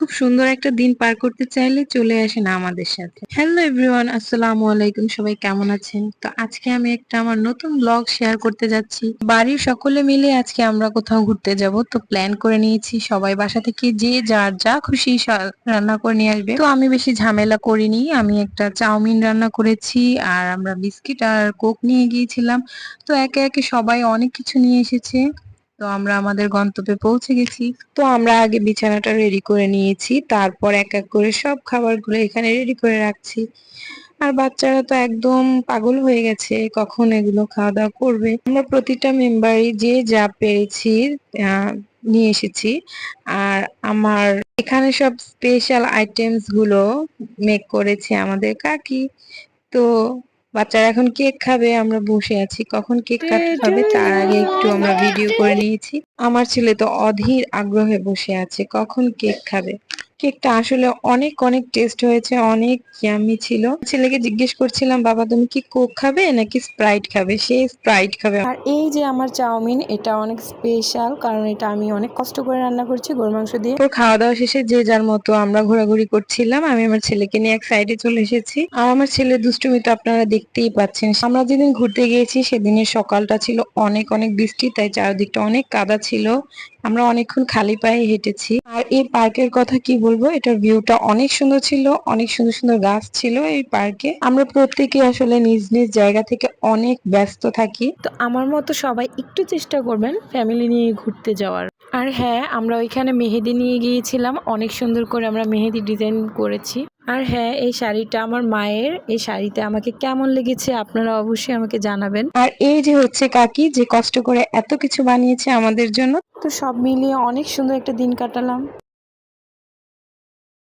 খুব সুন্দর একটা দিন পার করতে চাইলে চলে আসেন আমাদের সাথে। হ্যালো এভরিওয়ান, আসসালামু আলাইকুম। সবাই কেমন আছেন? তো আজকে আমি একটা আমার নতুন ব্লগ শেয়ার করতে যাচ্ছি। বাড়ির সকলে মিলে আজকে আমরা কোথাও ঘুরতে যাব, তো প্ল্যান করে নিয়েছি। সবাই বাসা থেকে যে যার যা খুশি রান্না করে নিয়ে আসবে। তো আমি বেশি ঝামেলা করিনি, আমি একটা চাউমিন রান্না করেছি আর আমরা বিস্কিট আর কোক নিয়ে গিয়েছিলাম। তো একে একে সবাই অনেক কিছু নিয়ে এসেছে। তো আমরা আমাদের গন্তব্যে পৌঁছে গেছি। তো আমরা আগে বিছানাটা রেডি করে নিয়েছি, তারপর এক এক করে সব খাবারগুলো এখানে রেডি করে রাখছি। আর বাচ্চারা তো একদম পাগল হয়ে গেছে, কখন এগুলো খাওয়া দাওয়া করবে। আমরা প্রতিটা মেম্বারই যে যা পেরেছি নিয়ে এসেছি। আর আমার এখানে সব স্পেশাল আইটেমস গুলো মেক করেছে আমাদের কাকি। তো বাচ্চারা এখন কেক খাবে, আমরা বসে আছি কখন কেক কাটা হবে, তার আগে একটু আমরা ভিডিও করে নিয়েছি। আমার ছেলে তো অধীর আগ্রহে বসে আছে কখন কেক খাবে। কেকটা আসলে অনেক অনেক টেস্ট হয়েছে, অনেক ইয়াম্মি ছিল। ছেলেকে জিজ্ঞেস করছিলাম, বাবা তুমি কি কোক খাবে নাকি স্প্রাইট খাবে? সে স্প্রাইট খাবে। আর এই যে আমার চাউমিন, এটা অনেক স্পেশাল কারণ এটা আমি অনেক কষ্ট করে রান্না করছি গরুর মাংস দিয়ে। তো খাওয়া দাওয়া শেষে যে যার মতো আমরা ঘোরাঘুরি করছিলাম, আমি আমার ছেলেকে নিয়ে এক সাইডে চলে এসেছি। আর আমার ছেলের দুষ্টুমি তো আপনারা দেখতেই পাচ্ছেন। আমরা যেদিন ঘুরতে গিয়েছি সেদিনের সকালটা ছিল অনেক অনেক বৃষ্টি, তাই চারদিকটা অনেক কাদা ছিল। আমরা অনেকক্ষণ খালি পায়ে হেঁটেছি। আর এই পার্কের কথা কি বলবো, এটার ভিউটা অনেক সুন্দর ছিল, অনেক সুন্দর সুন্দর গাছ ছিল এই পার্কে। আমরা প্রত্যেকে আসলে নিজ নিজ জায়গা থেকে অনেক ব্যস্ত থাকি, তো আমার মতো সবাই একটু চেষ্টা করবেন ফ্যামিলি নিয়ে ঘুরতে যাওয়ার। আর হ্যাঁ, আমরা ওইখানে মেহেদি নিয়ে গিয়েছিলাম, অনেক সুন্দর করে আমরা মেহেদি ডিজাইন করেছি। আর হ্যাঁ, এই শাড়িটা আমার মায়ের। এই শাড়িতে আমাকে কেমন লেগেছে আপনারা অবশ্যই আমাকে জানাবেন। আর এই যে হচ্ছে কাকি, যে কষ্ট করে এত কিছু বানিয়েছে আমাদের জন্য। তো সব মিলিয়ে অনেক সুন্দর একটা দিন কাটালাম।